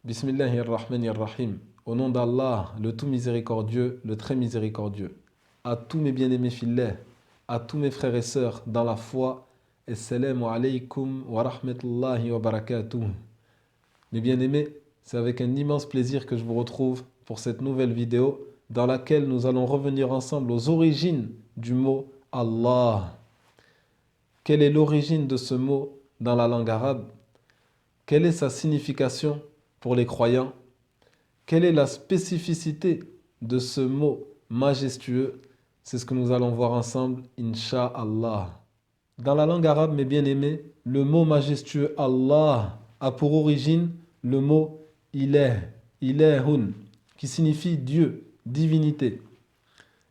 Bismillahirrahmanirrahim. Au nom d'Allah, le tout miséricordieux, le très miséricordieux. À tous mes bien-aimés filets, à tous mes frères et sœurs dans la foi, Assalamu alaykum wa rahmatullahi wa barakatuh. Mes bien-aimés, c'est avec un immense plaisir que je vous retrouve pour cette nouvelle vidéo dans laquelle nous allons revenir ensemble aux origines du mot Allah. Quelle est l'origine de ce mot dans la langue arabe? Quelle est sa signification pour les croyants? Quelle est la spécificité de ce mot majestueux? C'est ce que nous allons voir ensemble, Inch'Allah. Dans la langue arabe, mes bien-aimés, le mot majestueux Allah a pour origine le mot ilah, ilahun, qui signifie Dieu, divinité.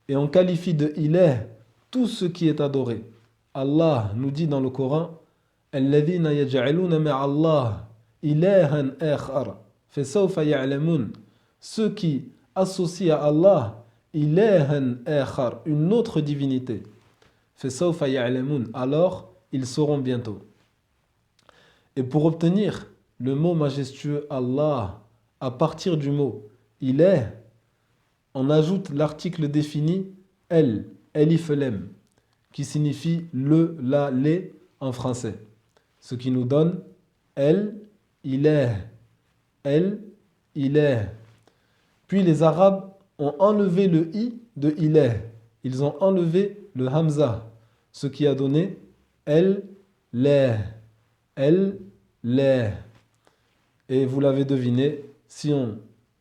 Et on qualifie de ilah tout ce qui est adoré. Allah nous dit dans le Coran, الذين يجعلون مع الله إلها آخر فسوف يعلمون. Ceux qui associent à Allah ilahan akhar, une autre divinité. فسوف يعلمون, alors ils sauront bientôt. Et pour obtenir le mot majestueux Allah à partir du mot ilah, on ajoute l'article défini el, elif lem, qui signifie le, la, les en français. Ce qui nous donne el, ilah, el, ilah. Puis les Arabes ont enlevé le i de ilah. Ils ont enlevé le hamza, ce qui a donné el, la, el, la. Et vous l'avez deviné, si on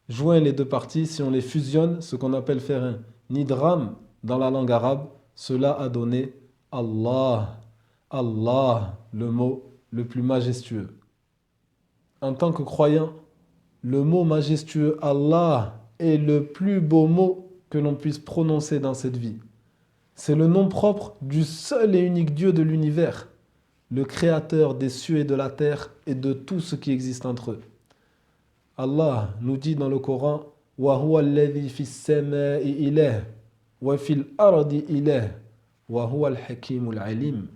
joint les deux parties, si on les fusionne, ce qu'on appelle faire un nidram dans la langue arabe, cela a donné Allah. Allah, le mot le plus majestueux. En tant que croyant, le mot majestueux Allah est le plus beau mot que l'on puisse prononcer dans cette vie. C'est le nom propre du seul et unique Dieu de l'univers, le créateur des cieux et de la terre et de tout ce qui existe entre eux. Allah nous dit dans le Coran wa huwa alladhi fis samai ilah wa fil ardi ilah wa huwa al-hakimul alim.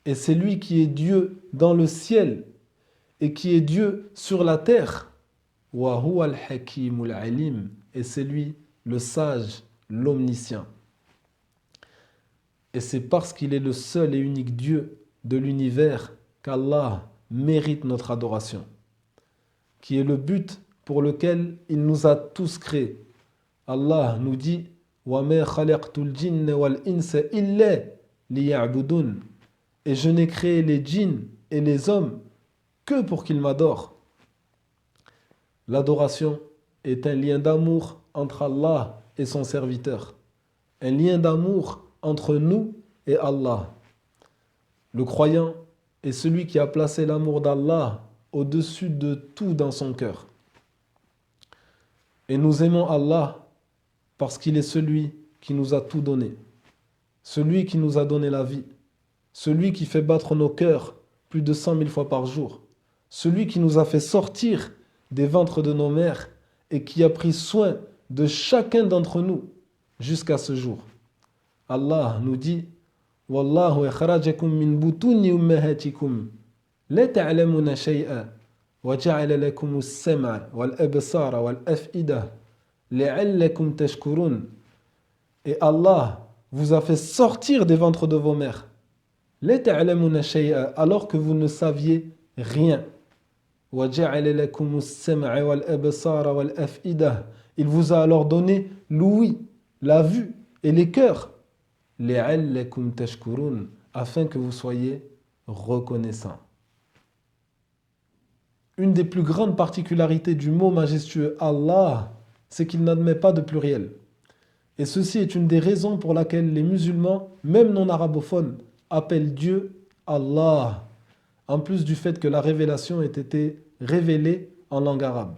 Et c'est lui qui est Dieu dans le ciel et qui est Dieu sur la terre. Wa huwa al-hakimul alim. Et c'est lui le sage, l'omniscient. Et c'est parce qu'il est le seul et unique Dieu de l'univers qu'Allah mérite notre adoration, qui est le but pour lequel il nous a tous créés. Allah nous dit wa ma khalaqtul jinna wal insa illa liya'budun. Et je n'ai créé les djinns et les hommes que pour qu'ils m'adorent. L'adoration est un lien d'amour entre Allah et son serviteur. Un lien d'amour entre nous et Allah. Le croyant est celui qui a placé l'amour d'Allah au-dessus de tout dans son cœur. Et nous aimons Allah parce qu'il est celui qui nous a tout donné. Celui qui nous a donné la vie. Celui qui fait battre nos cœurs plus de 100 000 fois par jour. Celui qui nous a fait sortir des ventres de nos mères et qui a pris soin de chacun d'entre nous jusqu'à ce jour. Allah nous dit Wallahu akhrajakum min butuni ummahatikum la ta'lamuna shay'a wa ja'ala lakum as-sam'a wal absara wal af'ida la'allakum tashkurun. Et Allah vous a fait sortir des ventres de vos mères alors que vous ne saviez rien. Il vous a alors donné l'ouïe, la vue et les cœurs afin que vous soyez reconnaissants. Une des plus grandes particularités du mot majestueux Allah, c'est qu'il n'admet pas de pluriel. Et ceci est une des raisons pour laquelle les musulmans, même non arabophones, appelle Dieu Allah, en plus du fait que la révélation ait été révélée en langue arabe.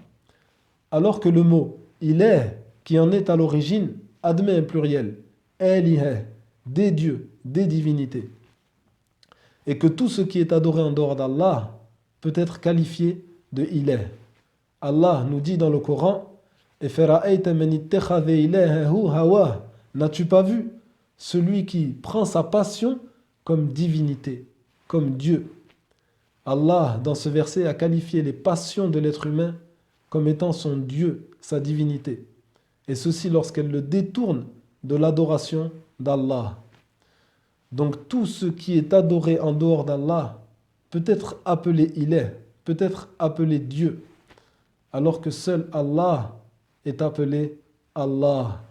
Alors que le mot il est, qui en est à l'origine, admet un pluriel, Elihe, des dieux, des divinités. Et que tout ce qui est adoré en dehors d'Allah peut être qualifié de ilah. Allah nous dit dans le Coran, n'as-tu pas vu celui qui prend sa passion comme divinité, comme Dieu? Allah, dans ce verset, a qualifié les passions de l'être humain comme étant son Dieu, sa divinité. Et ceci lorsqu'elle le détourne de l'adoration d'Allah. Donc tout ce qui est adoré en dehors d'Allah peut être appelé ilah, peut être appelé Dieu, alors que seul Allah est appelé Allah.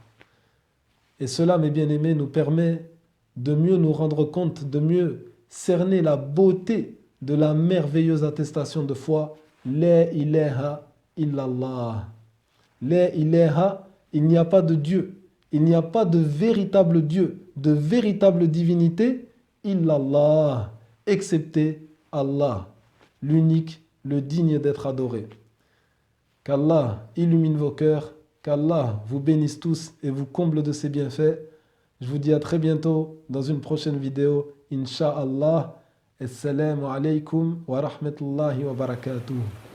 Et cela, mes bien-aimés, nous permet de mieux nous rendre compte, de mieux cerner la beauté de la merveilleuse attestation de foi La ilaha illallah. La ilaha, il n'y a pas de Dieu, il n'y a pas de véritable Dieu, de véritable divinité, illallah, excepté Allah, l'unique, le digne d'être adoré. Qu'Allah illumine vos cœurs, qu'Allah vous bénisse tous et vous comble de ses bienfaits. Je vous dis à très bientôt dans une prochaine vidéo, Inch'Allah. Assalamu alaikum wa rahmatullahi wa barakatuh.